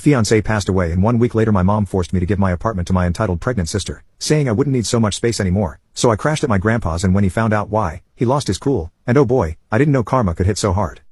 Fiancé passed away and 1 week later my mom forced me to give my apartment to my entitled pregnant sister, saying I wouldn't need so much space anymore, so I crashed at my grandpa's and when he found out why, he lost his cool, and oh boy, I didn't know karma could hit so hard.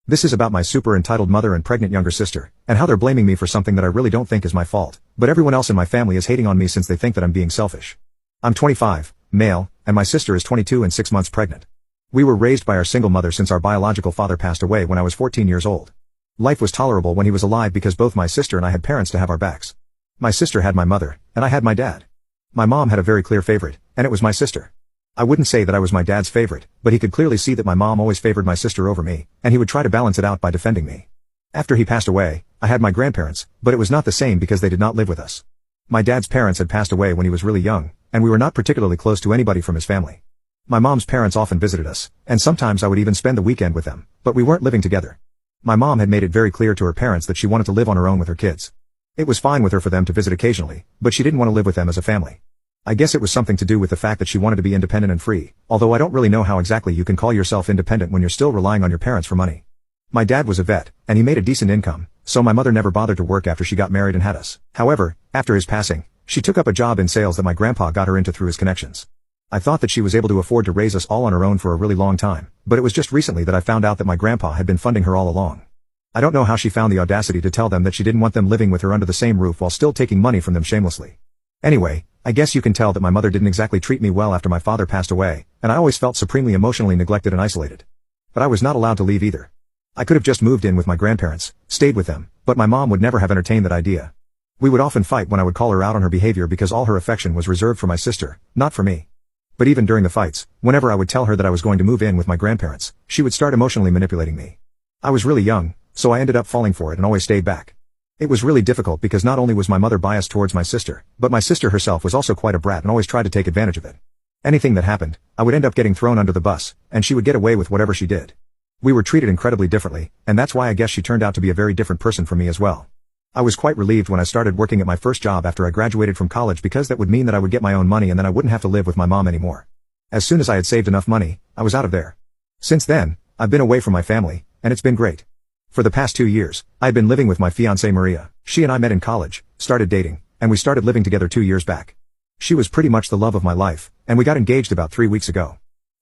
This is about my super entitled mother and pregnant younger sister, and how they're blaming me for something that I really don't think is my fault, but everyone else in my family is hating on me since they think that I'm being selfish. I'm 25, male, and my sister is 22 and 6 months pregnant. We were raised by our single mother since our biological father passed away when I was 14 years old. Life was tolerable when he was alive because both my sister and I had parents to have our backs. My sister had my mother, and I had my dad. My mom had a very clear favorite, and it was my sister. I wouldn't say that I was my dad's favorite, but he could clearly see that my mom always favored my sister over me, and he would try to balance it out by defending me. After he passed away, I had my grandparents, but it was not the same because they did not live with us. My dad's parents had passed away when he was really young, and we were not particularly close to anybody from his family. My mom's parents often visited us, and sometimes I would even spend the weekend with them, but we weren't living together. My mom had made it very clear to her parents that she wanted to live on her own with her kids. It was fine with her for them to visit occasionally, but she didn't want to live with them as a family. I guess it was something to do with the fact that she wanted to be independent and free, although I don't really know how exactly you can call yourself independent when you're still relying on your parents for money. My dad was a vet, and he made a decent income, so my mother never bothered to work after she got married and had us. However, after his passing, she took up a job in sales that my grandpa got her into through his connections. I thought that she was able to afford to raise us all on her own for a really long time, but it was just recently that I found out that my grandpa had been funding her all along. I don't know how she found the audacity to tell them that she didn't want them living with her under the same roof while still taking money from them shamelessly. Anyway, I guess you can tell that my mother didn't exactly treat me well after my father passed away, and I always felt supremely emotionally neglected and isolated. But I was not allowed to leave either. I could have just moved in with my grandparents, stayed with them, but my mom would never have entertained that idea. We would often fight when I would call her out on her behavior because all her affection was reserved for my sister, not for me. But even during the fights, whenever I would tell her that I was going to move in with my grandparents, she would start emotionally manipulating me. I was really young, so I ended up falling for it and always stayed back. It was really difficult because not only was my mother biased towards my sister, but my sister herself was also quite a brat and always tried to take advantage of it. Anything that happened, I would end up getting thrown under the bus, and she would get away with whatever she did. We were treated incredibly differently, and that's why I guess she turned out to be a very different person from me as well. I was quite relieved when I started working at my first job after I graduated from college because that would mean that I would get my own money and then I wouldn't have to live with my mom anymore. As soon as I had saved enough money, I was out of there. Since then, I've been away from my family, and it's been great. For the past 2 years, I had been living with my fiancée Maria. She and I met in college, started dating, and we started living together 2 years back. She was pretty much the love of my life, and we got engaged about 3 weeks ago.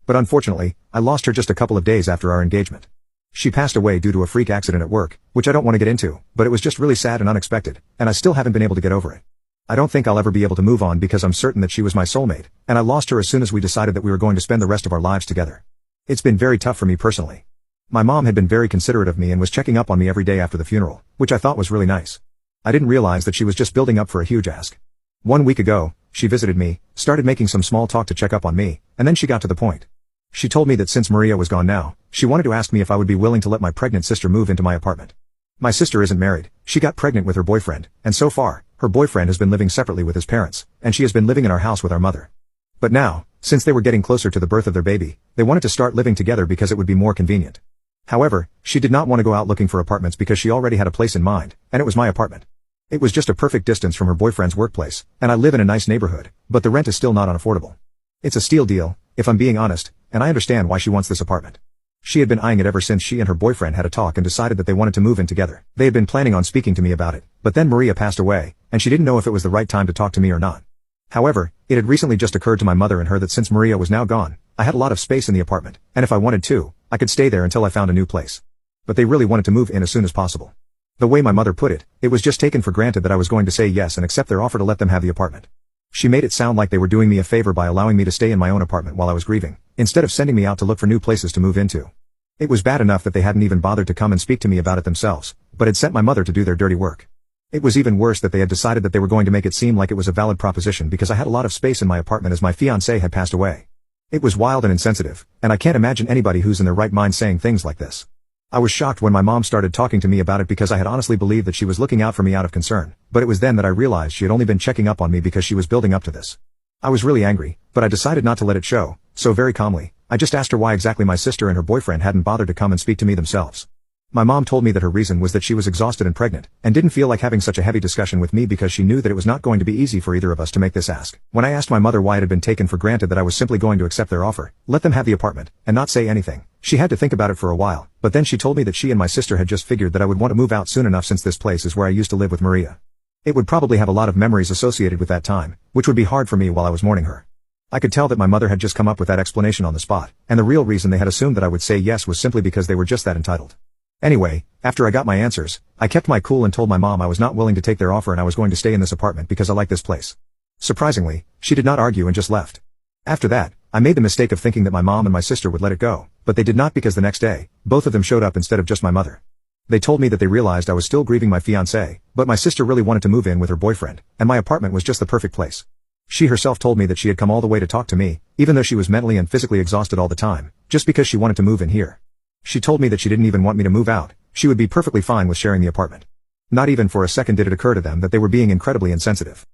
But unfortunately, I lost her just a couple of days after our engagement. She passed away due to a freak accident at work, which I don't want to get into, but it was just really sad and unexpected, and I still haven't been able to get over it. I don't think I'll ever be able to move on because I'm certain that she was my soulmate, and I lost her as soon as we decided that we were going to spend the rest of our lives together. It's been very tough for me personally. My mom had been very considerate of me and was checking up on me every day after the funeral, which I thought was really nice. I didn't realize that she was just building up for a huge ask. 1 week ago, she visited me, started making some small talk to check up on me, and then she got to the point. She told me that since Maria was gone now, she wanted to ask me if I would be willing to let my pregnant sister move into my apartment. My sister isn't married, she got pregnant with her boyfriend, and so far, her boyfriend has been living separately with his parents, and she has been living in our house with our mother. But now, since they were getting closer to the birth of their baby, they wanted to start living together because it would be more convenient. However, she did not want to go out looking for apartments because she already had a place in mind, and it was my apartment. It was just a perfect distance from her boyfriend's workplace, and I live in a nice neighborhood, but the rent is still not unaffordable. It's a steal deal, if I'm being honest, and I understand why she wants this apartment. She had been eyeing it ever since she and her boyfriend had a talk and decided that they wanted to move in together. They had been planning on speaking to me about it, but then Maria passed away, and she didn't know if it was the right time to talk to me or not. However, it had recently just occurred to my mother and her that since Maria was now gone, I had a lot of space in the apartment, and if I wanted to, I could stay there until I found a new place. But they really wanted to move in as soon as possible. The way my mother put it, it was just taken for granted that I was going to say yes and accept their offer to let them have the apartment. She made it sound like they were doing me a favor by allowing me to stay in my own apartment while I was grieving, instead of sending me out to look for new places to move into. It was bad enough that they hadn't even bothered to come and speak to me about it themselves, but had sent my mother to do their dirty work. It was even worse that they had decided that they were going to make it seem like it was a valid proposition because I had a lot of space in my apartment as my fiancé had passed away. It was wild and insensitive, and I can't imagine anybody who's in their right mind saying things like this. I was shocked when my mom started talking to me about it because I had honestly believed that she was looking out for me out of concern, but it was then that I realized she had only been checking up on me because she was building up to this. I was really angry, but I decided not to let it show, so very calmly, I just asked her why exactly my sister and her boyfriend hadn't bothered to come and speak to me themselves. My mom told me that her reason was that she was exhausted and pregnant, and didn't feel like having such a heavy discussion with me because she knew that it was not going to be easy for either of us to make this ask. When I asked my mother why it had been taken for granted that I was simply going to accept their offer, let them have the apartment, and not say anything, she had to think about it for a while, but then she told me that she and my sister had just figured that I would want to move out soon enough since this place is where I used to live with Maria. It would probably have a lot of memories associated with that time, which would be hard for me while I was mourning her. I could tell that my mother had just come up with that explanation on the spot, and the real reason they had assumed that I would say yes was simply because they were just that entitled. Anyway, after I got my answers, I kept my cool and told my mom I was not willing to take their offer and I was going to stay in this apartment because I like this place. Surprisingly, she did not argue and just left. After that, I made the mistake of thinking that my mom and my sister would let it go, but they did not because the next day, both of them showed up instead of just my mother. They told me that they realized I was still grieving my fiancé, but my sister really wanted to move in with her boyfriend, and my apartment was just the perfect place. She herself told me that she had come all the way to talk to me, even though she was mentally and physically exhausted all the time, just because she wanted to move in here. She told me that she didn't even want me to move out, she would be perfectly fine with sharing the apartment. Not even for a second did it occur to them that they were being incredibly insensitive.